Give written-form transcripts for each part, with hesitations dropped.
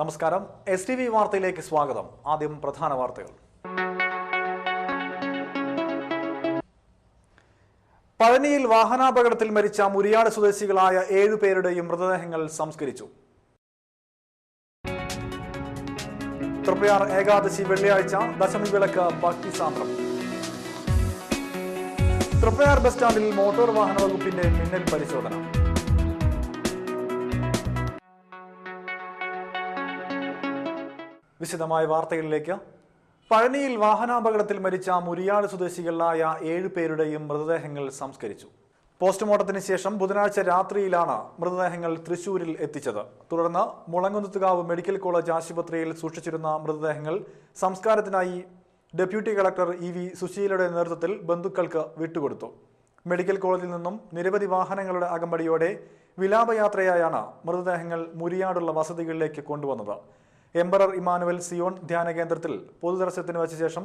നമസ്കാരം. STV വാർത്തയിലേക്ക് സ്വാഗതം. ആദ്യം പ്രധാന വാർത്തകൾ. പഴനിയിൽ വാഹനാപകടത്തിൽ മരിച്ച മുരിയാട് സ്വദേശികളായ 7 പേരുടെയും മൃതദേഹങ്ങൾ സംസ്കരിച്ചു. തൃപ്പയാർ ഏകാദശി വെള്ളിയാഴ്ച ദശമി വിളക്ക് ഭക്തിസാന്ദ്രം. തൃപ്പയാർ ബസ് സ്റ്റാൻഡിൽ മോട്ടോർ വാഹന വകുപ്പിന്റെ മിന്നൽ പരിശോധന. വിശദമായ വാർത്തകളിലേക്ക്. പഴനിയിൽ വാഹനാപകടത്തിൽ മരിച്ച മുരിയാട് സ്വദേശികളായ 7 പേരുടെയും മൃതദേഹങ്ങൾ സംസ്കരിച്ചു. പോസ്റ്റ്മോർട്ടത്തിന് ശേഷം ബുധനാഴ്ച രാത്രിയിലാണ് മൃതദേഹങ്ങൾ തൃശൂരിൽ എത്തിച്ചത്. തുടർന്ന് മുളങ്കുന്നത്തുകാവ് മെഡിക്കൽ കോളേജ് ആശുപത്രിയിൽ സൂക്ഷിച്ചിരുന്ന മൃതദേഹങ്ങൾ സംസ്കാരത്തിനായി ഡെപ്യൂട്ടി കളക്ടർ EV സുശീലയുടെ നേതൃത്വത്തിൽ ബന്ധുക്കൾക്ക് വിട്ടുകൊടുത്തു. മെഡിക്കൽ കോളേജിൽ നിന്നും നിരവധി വാഹനങ്ങളുടെ അകമ്പടിയോടെ വിലാപയാത്രയായാണ് മൃതദേഹങ്ങൾ മുരിയാടുള്ള വസതികളിലേക്ക് കൊണ്ടുവന്നത്. എംപറർ ഇമാനുവൽ സിയോൺ ധ്യാന കേന്ദ്രത്തിൽ പൊതുദർശനത്തിന് വച്ച ശേഷം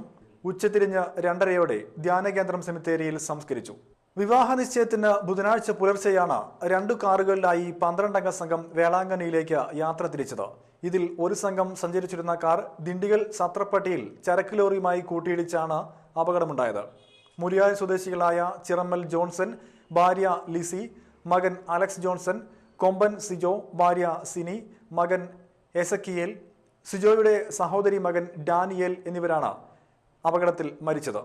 ഉച്ചതിരിഞ്ഞ് 2:30 ധ്യാനകേന്ദ്രം സെമിത്തേരിയിൽ സംസ്കരിച്ചു. വിവാഹ നിശ്ചയത്തിന് ബുധനാഴ്ച പുലർച്ചെയാണ് 2 കാറുകളിലായി 12 അംഗ സംഘം വേളാങ്കണ്ണിയിലേക്ക് യാത്ര തിരിച്ചത്. ഇതിൽ ഒരു സംഘം സഞ്ചരിച്ചിരുന്ന കാർ ദിണ്ടിഗൽ സത്രപ്പട്ടിയിൽ ചരക്ക് ലോറിയുമായി കൂട്ടിയിടിച്ചാണ് അപകടമുണ്ടായത്. മുരിയാട് സ്വദേശികളായ ചിറമ്മൽ ജോൺസൺ, ഭാര്യ ലിസി, മകൻ അലക്സ് ജോൺസൺ, കൊമ്പൻ സിജോ, ഭാര്യ സിനി, മകൻ എസക്കിയേൽ, സിജോയുടെ സഹോദരി മകൻ ഡാനിയേൽ എന്നിവരാണ് അപകടത്തിൽ മരിച്ചത്.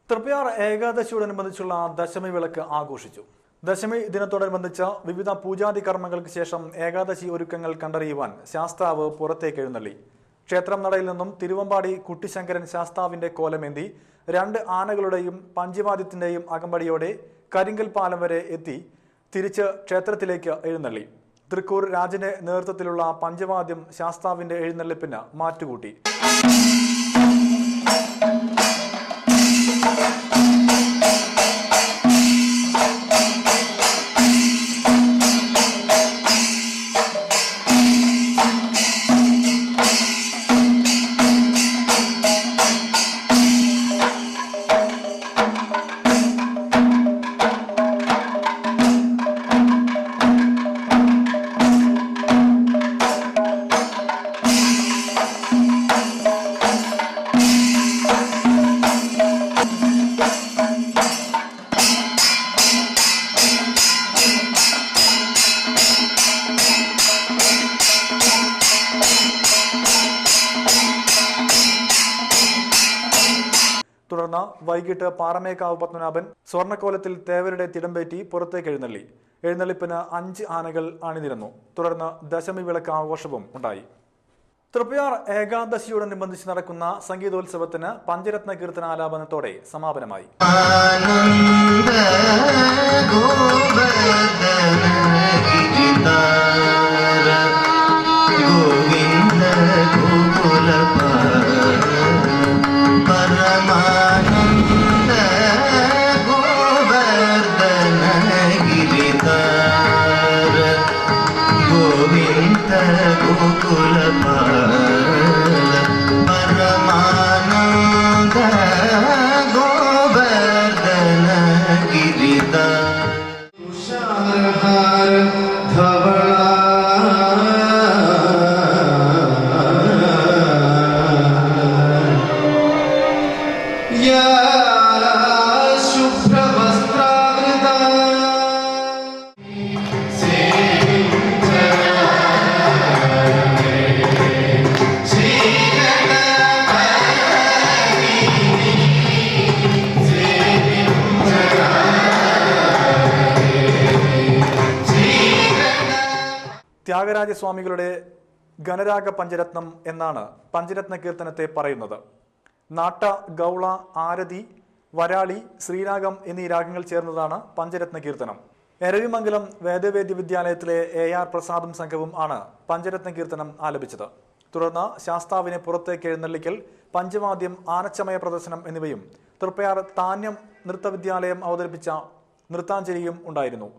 തൃപ്പയാർ ഏകാദശിയോടനുബന്ധിച്ചുള്ള ദശമി വിളക്ക് ആഘോഷിച്ചു. ദശമി ദിനത്തോടനുബന്ധിച്ച് വിവിധ പൂജാതി കർമ്മങ്ങൾക്ക് ശേഷം ഏകാദശി ഒരുക്കങ്ങൾ കണ്ടറിയുവാൻ ശാസ്താവ് പുറത്തേക്ക് എഴുന്നള്ളി. ക്ഷേത്രം നടയിൽ നിന്നും തിരുവമ്പാടി കുട്ടിശങ്കരൻ ശാസ്താവിന്റെ കോലമേന്തി 2 ആനകളുടെയും പഞ്ചവാദ്യത്തിന്റെയും അകമ്പടിയോടെ കരിങ്കൽ പാലം വരെ എത്തി തിരിച്ച് ക്ഷേത്രത്തിലേക്ക് എഴുന്നള്ളി. തൃക്കൂർ രാജന്റെ നേതൃത്വത്തിലുള്ള പഞ്ചവാദ്യം ശാസ്താവിന്റെ എഴുന്നള്ളിപ്പിന് മാറ്റുകൂട്ടി. തുടർന്ന് വൈകിട്ട് പാറമേക്കാവ് പത്മനാഭൻ സ്വർണ്ണക്കോലത്തിൽ തേവരുടെ തിടമ്പേറ്റി പുറത്തേക്ക് എഴുന്നള്ളി. എഴുന്നള്ളിപ്പിന് 5 ആനകൾ അണിനിരന്നു. തുടർന്ന് ദശമി വിളക്ക് ആഘോഷവും ഉണ്ടായി. തൃപ്പയാർ ഏകാദശിയോടനുബന്ധിച്ച് നടക്കുന്ന സംഗീതോത്സവത്തിന് പഞ്ചരത്ന കീർത്തനാലാപനത്തോടെ സമാപനമായി. ത്യാഗരാജസ്വാമികളുടെ ഗണരാഗ പഞ്ചരത്നം എന്നാണ് പഞ്ചരത്ന കീർത്തനത്തെ പറയുന്നത്. നാട്ട, ഗൗള, ആരതി, വരാളി, ശ്രീരാഗം എന്നീ രാഗങ്ങൾ ചേർന്നതാണ് പഞ്ചരത്ന കീർത്തനം. എരവിമംഗലം വേദവേദ്യ വിദ്യാലയത്തിലെ AR പ്രസാദും സംഘവും ആണ് പഞ്ചരത്ന കീർത്തനം ആലപിച്ചത്. തുടർന്ന് ശാസ്താവിനെ പുറത്തേക്ക് എഴുന്നള്ളിക്കൽ, പഞ്ചവാദ്യം, ആനച്ചമയ പ്രദർശനം എന്നിവയും തൃപ്പയാർ താന്യം നൃത്തവിദ്യാലയം അവതരിപ്പിച്ച നൃത്താഞ്ജലിയും ഉണ്ടായിരുന്നു.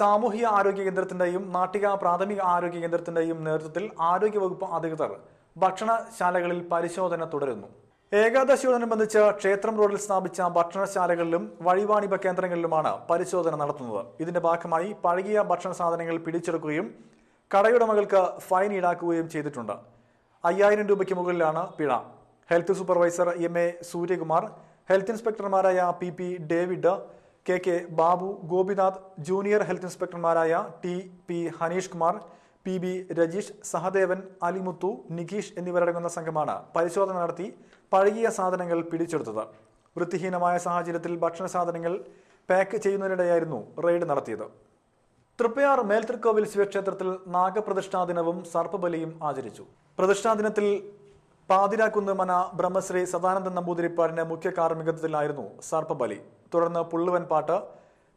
സാമൂഹ്യ ആരോഗ്യ കേന്ദ്രത്തിന്റെയും നാട്ടിക പ്രാഥമിക ആരോഗ്യ കേന്ദ്രത്തിന്റെയും നേതൃത്വത്തിൽ ആരോഗ്യവകുപ്പ് അധികൃതർ ഭക്ഷണശാലകളിൽ പരിശോധന തുടരുന്നു. ഏകാദശിയോടനുബന്ധിച്ച് ക്ഷേത്രം റോഡിൽ സ്ഥാപിച്ച ഭക്ഷണശാലകളിലും വഴിവാണിഭ കേന്ദ്രങ്ങളിലുമാണ് പരിശോധന നടത്തുന്നത്. ഇതിന്റെ ഭാഗമായി പഴകിയ ഭക്ഷണ സാധനങ്ങൾ പിടിച്ചെടുക്കുകയും കടയുടമകൾക്ക് ഫൈൻ ഈടാക്കുകയും ചെയ്തിട്ടുണ്ട്. 5000 രൂപയ്ക്ക് മുകളിലാണ് പിഴ. Health supervisor MA Suryakumar, health ഇൻസ്പെക്ടർമാരായ PP David, KK Babu, Gopinath, junior health ഇൻസ്പെക്ടർമാരായ TP ഹനീഷ് കുമാർ, PB രജീഷ്, സഹദേവൻ, അലിമുത്തു, നികീഷ് എന്നിവരടങ്ങുന്ന സംഘമാണ് പരിശോധന നടത്തി പഴകിയ സാധനങ്ങൾ പിടിച്ചെടുത്തത്. വൃത്തിഹീനമായ സാഹചര്യത്തിൽ ഭക്ഷണ സാധനങ്ങൾ പാക്ക് ചെയ്യുന്നതിനിടെയായിരുന്നു റെയ്ഡ് നടത്തിയത്. തൃപ്പയാർ മേൽത്തൃക്കോവിൽ ശിവക്ഷേത്രത്തിൽ നാഗപ്രതിഷ്ഠാ ദിനവും സർപ്പബലിയും ആചരിച്ചു. പ്രതിഷ്ഠാ ദിനത്തിൽ പാതിരാക്കുന്ന് മന ബ്രഹ്മശ്രീ സദാനന്ദൻ നമ്പൂതിരിപ്പാടിന്റെ മുഖ്യ കാർമ്മികത്വത്തിലായിരുന്നു സർപ്പബലി. തുടർന്ന് പുള്ളുവൻ പാട്ട്,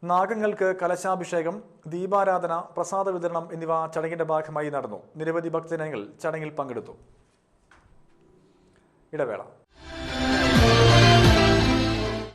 നാഗങ്ങൾക്ക് കലശാഭിഷേകം, ദീപാരാധന, പ്രസാദ വിതരണം എന്നിവ ചടങ്ങിന്റെ ഭാഗമായി നടന്നു. നിരവധി ഭക്തജനങ്ങൾ ചടങ്ങിൽ പങ്കെടുത്തു. ഇടവേള.